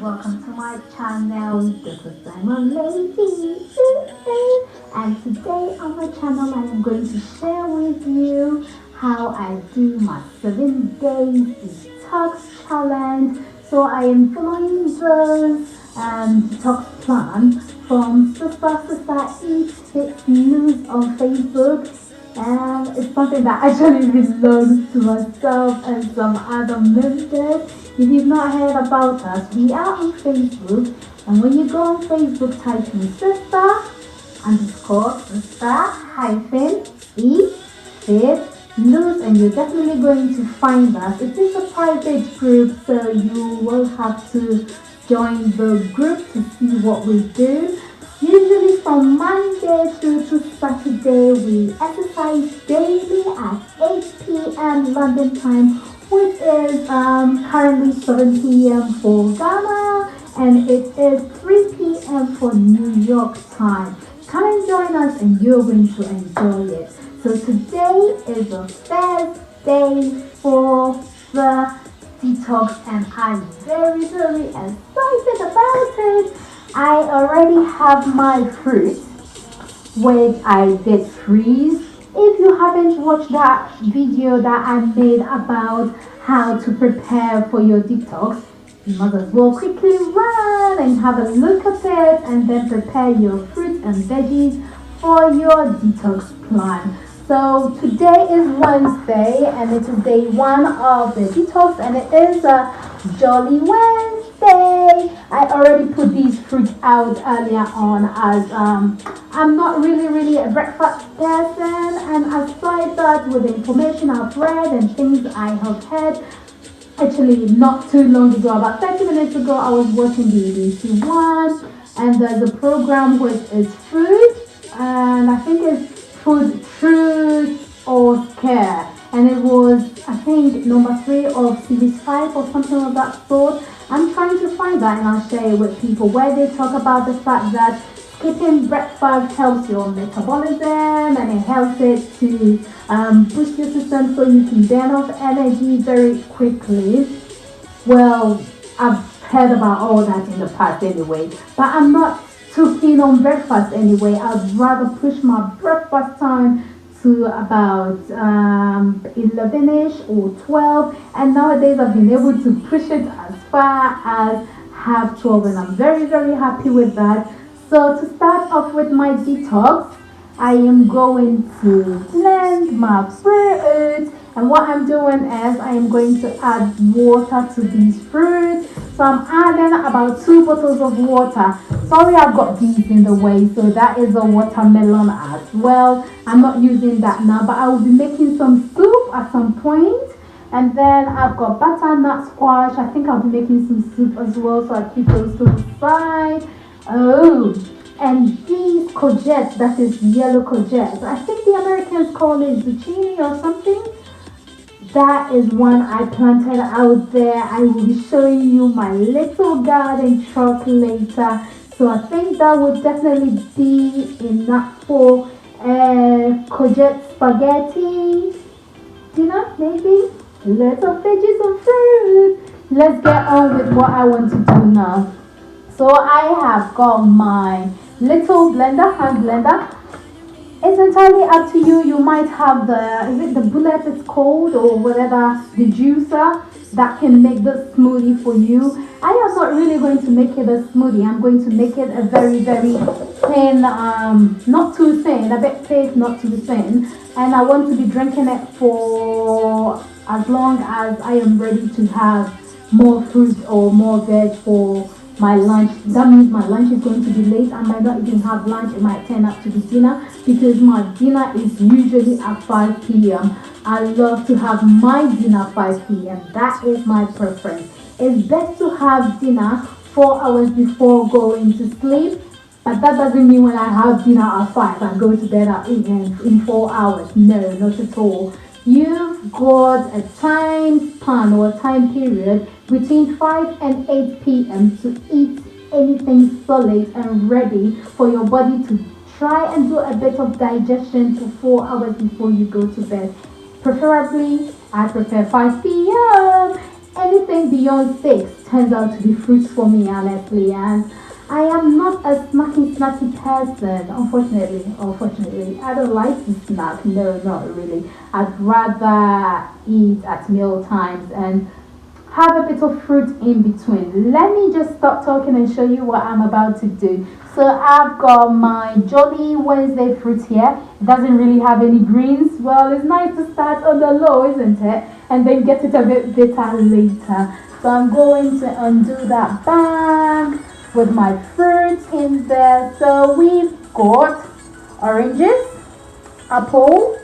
welcome to my channel. This is Diamond Lady, and today on my channel I am going to share with you how I do my 7 days detox challenge. So I am following the detox plan from Sister Eat Fit News on Facebook, and it's something that actually belongs to myself and some other members. If you've not heard about us, we are on Facebook, and when you go on Facebook, type in sister hyphen e fit news, and you're definitely going to find us. It is a private group, so you will have to join the group to see what we do. Usually from Monday through to Saturday, we exercise daily at 8 p.m. London time, which is currently 7 p.m. for Ghana, and it is 3 p.m. for New York time. Come and join us and you're going to enjoy it. So today is the first day for the detox, and I'm very excited about it. I already have my fruit, which I did freeze. If you haven't watched that video that I made about how to prepare for your detox, you must as well quickly run and have a look at it and then prepare your fruits and veggies for your detox plan. So today is Wednesday and it is day one of the detox, and it is a Jolly Wednesday. I already put these fruits out earlier on, as I'm not really a breakfast person, and aside that, with the information I've read and things I have heard, actually not too long ago, about 30 minutes ago, I was watching the BBC One, and there's a program which is food, and I think it's Food Truth or Scare, and it was, I think, number 3 of series 5 or something of that sort. I'm trying to find that and I'll share it with people, where they talk about the fact that skipping breakfast helps your metabolism and it helps it to boost your system so you can burn off energy very quickly. Well, I've heard about all that in the past anyway, but I'm not too keen on breakfast anyway. I'd rather push my breakfast time to about 11ish or 12, and nowadays I've been able to push it as far as half 12, and I'm very happy with that. So to start off with my detox, I am going to blend my fruit, and what I'm doing is I am going to add water to these fruits. So I'm adding about 2 bottles of water. Sorry, I've got these in the way, so that is a watermelon as well. I'm not using that now, but I will be making some soup at some point. And then I've got butternut squash. I think I'll be making some soup as well, so I keep those to the side. Oh, and these courgettes, that is yellow courgettes. I think the Americans call it zucchini or something. That is one I planted out there. I will be showing you my little garden truck later. So I think that would definitely be enough for courgette spaghetti dinner, maybe. Little veggies and fruit. Let's get on with what I want to do now. So I have got my little blender, hand blender. It's entirely up to you. You might have is it the bullet it's called, or whatever, the juicer that can make the smoothie for you. I am not really going to make it a smoothie. I'm going to make it a very thin, not too thin, a bit thick, not too thin. And I want to be drinking it for as long as I am ready to have more fruit or more veg for my lunch. That means my lunch is going to be late. I might not even have lunch. It might turn up to be dinner, because my dinner is usually at 5 p.m. I love to have my dinner 5 p.m. That is my preference. It's best to have dinner 4 hours before going to sleep, but that doesn't mean when I have dinner at 5 I go to bed at 8 in 4 hours. No, not at all. You've got a time span or a time period between 5 and 8 p.m. to eat anything solid and ready for your body to try and do a bit of digestion for 4 hours before you go to bed. Preferably, I prefer 5 p.m. Anything beyond 6, turns out to be fruits for me, honestly. And I am not a snacky person, unfortunately. I don't like to snack. No, not really. I'd rather eat at meal times and have a bit of fruit in between. Let me just stop talking and show you what I'm about to do. So I've got my Jolly Wednesday fruit here. It doesn't really have any greens. Well, it's nice to start on the low, isn't it? And then get it a bit bitter later. So I'm going to undo that bag with my fruits in there. So we've got oranges, apple,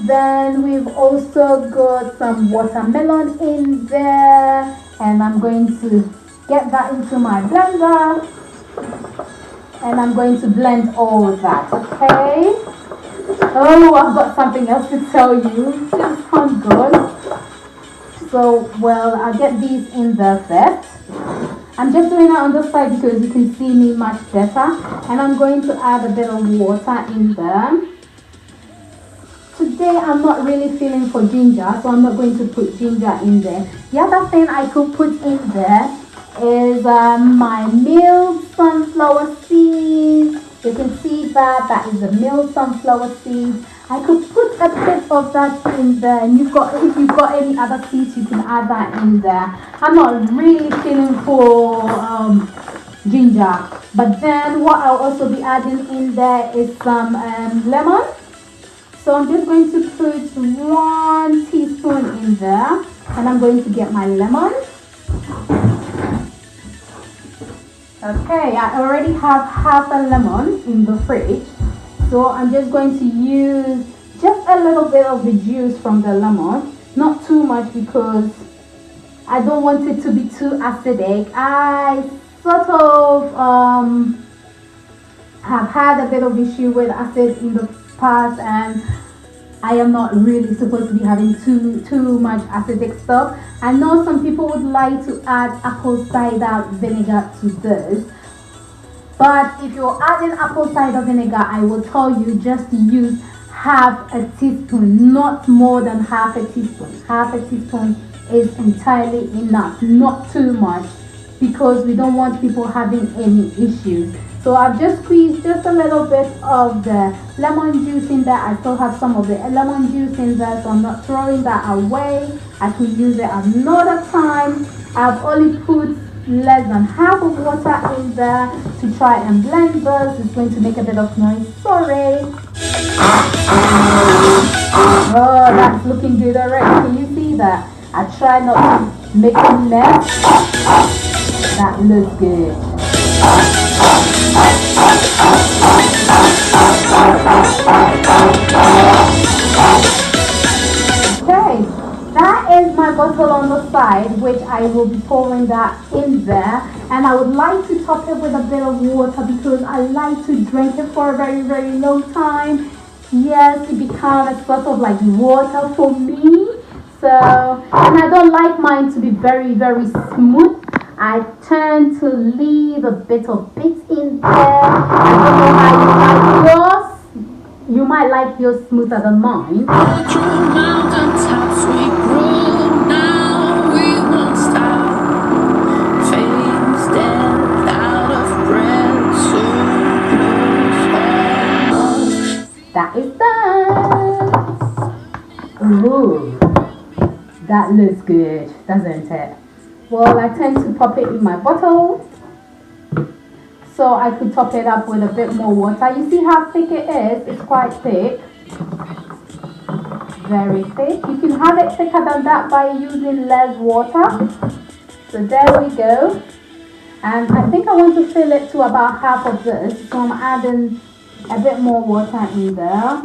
then we've also got some watermelon in there, and I'm going to get that into my blender, and I'm going to blend all of that, okay? Oh, I've got something else to tell you. This sounds good. So, well, I'll get these in there first. I'm just doing it on the side because you can see me much better, and I'm going to add a bit of water in there. Today I'm not really feeling for ginger, so I'm not going to put ginger in there. The other thing I could put in there is my milled sunflower seeds. You can see that is a milled sunflower seed. I could put a bit of that in there, and if you've got any other seeds, you can add that in there. I'm not really feeling for ginger, but then what I'll also be adding in there is some lemon. So I'm just going to put 1 teaspoon in there, and I'm going to get my lemon. Okay, I already have half a lemon in the fridge. So I'm just going to use just a little bit of the juice from the lemon. Not too much because I don't want it to be too acidic. I sort of have had a bit of issue with acid in the past, and I am not really supposed to be having too much acidic stuff. I know some people would like to add apple cider vinegar to this, but if you're adding apple cider vinegar, I will tell you just to use half a teaspoon, not more than half a teaspoon. Half a teaspoon is entirely enough, not too much, because we don't want people having any issues. So I've just squeezed just a little bit of the lemon juice in there. I still have some of the lemon juice in there, so I'm not throwing that away. I could use it another time. I've only put less than half of water in there to try and blend this. It's going to make a bit of noise. Sorry. Oh, that's looking good already. Can you see that? I try not to make a mess. That looks good. Okay, that is my bottle on the side, which I will be pouring that in there, and I would like to top it with a bit of water because I like to drink it for a very long time. Yes, it becomes a sort of like water for me. So, and I don't like mine to be very smooth. I tend to leave a bit of bits in there. I don't know how you like yours. You might like yours smoother than mine. That is done. Ooh, that looks good, doesn't it? Well, I tend to pop it in my bottle, so I could top it up with a bit more water. You see how thick it is? It's quite thick, very thick. You can have it thicker than that by using less water. So there we go. And I think I want to fill it to about half of this, so I'm adding a bit more water in there.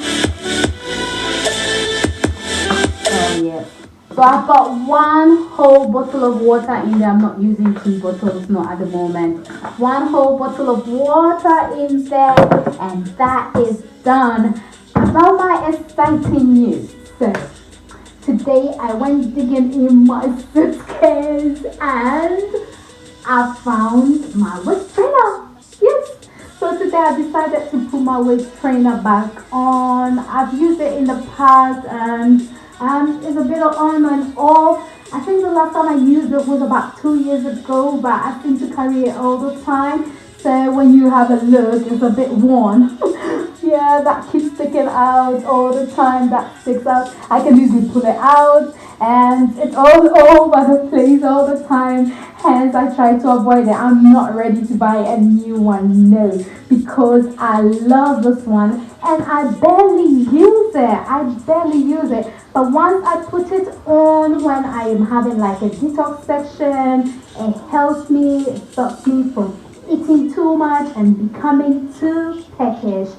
Oh yes. So I've got 1 whole bottle of water in there. I'm not using 2 bottles, not at the moment. 1 whole bottle of water in there, and that is done. About my exciting news. So today I went digging in my suitcase and I found my waist trainer. Yes. So today I decided to put my waist trainer back on. I've used it in the past and it's a bit of on and off. I think the last time I used it was about 2 years ago, but I seem to carry it all the time. So when you have a look, it's a bit worn. Yeah, that keeps sticking out all the time. That sticks out. I can easily pull it out, and it's all over the place all the time. Hence, I try to avoid it. I'm not ready to buy a new one, no, because I love this one and I barely use it. I barely use it. But once I put it on when I am having like a detox section, it helps me, it stops me from eating too much and becoming too peckish.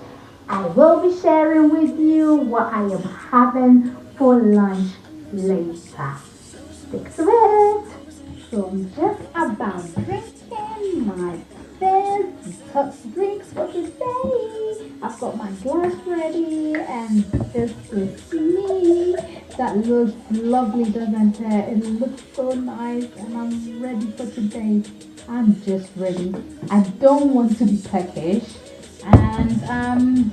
I will be sharing with you what I am having for lunch later. Stick to it. So I'm just about drinking my first detox drinks for today. I've got my glass ready and this is me. That looks lovely, doesn't it? It looks so nice and I'm ready for today. I'm just ready. I don't want to be peckish and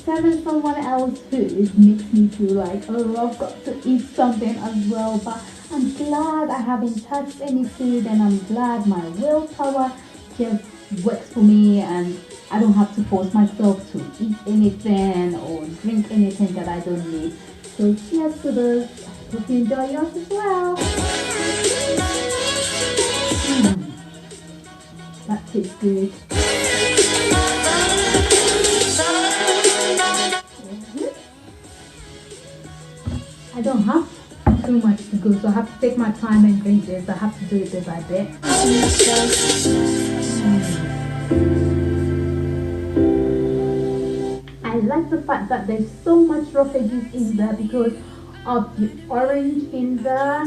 serving someone else food makes me feel like, oh, I've got to eat something as well. But I'm glad I haven't touched any food and I'm glad my willpower just works for me and I don't have to force myself to eat anything or drink anything that I don't need. So cheers to this. Hope you enjoy yours as well. That tastes good. I don't have too much to go, so I have to take my time and drink this. I have to do it bit by bit. I like the fact that there's so much raw veggies in there because of the orange in there.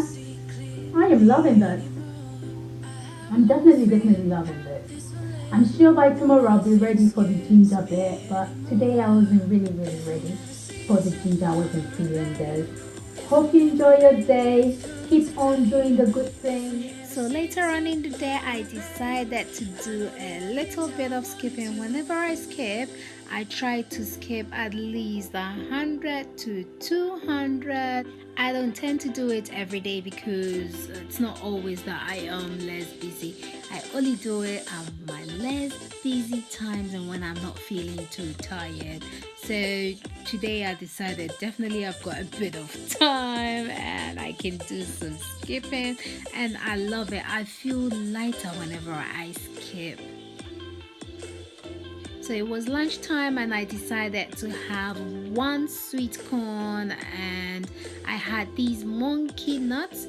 I am loving this. I'm definitely loving this. I'm sure by tomorrow I'll be ready for the ginger bit, but today I wasn't really ready for the ginger. I wasn't feeling this. Hope you enjoy your day. Keep on doing the good thing. So later on in the day, I decided to do a little bit of skipping. Whenever I skip, I try to skip at least 100 to 200. I don't tend to do it every day because it's not always that I am less busy. I only do it at my less busy times and when I'm not feeling too tired. So today I decided definitely I've got a bit of time and I can do some skipping and I love it. I feel lighter whenever I skip. So it was lunchtime and I decided to have one sweet corn and I had these monkey nuts.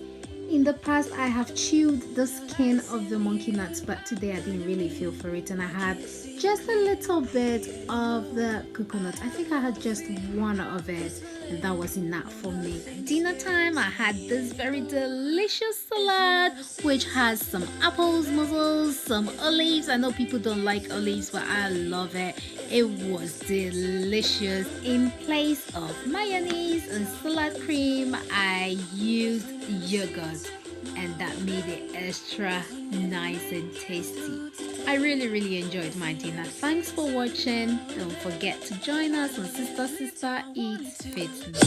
In the past, I have chewed the skin of the monkey nuts, but today I didn't really feel for it, and I had just a little bit of the coconut. I think I had just one of it, and that was enough for me. Dinner time, I had this very delicious salad, which has some apples, mussels, some olives. I know people don't like olives, but I love it. It was delicious. In place of mayonnaise and salad cream, I used yogurt and that made it extra nice and tasty. I really enjoyed my dinner. Thanks for watching. Don't forget to join us on Sister Eats Fitness.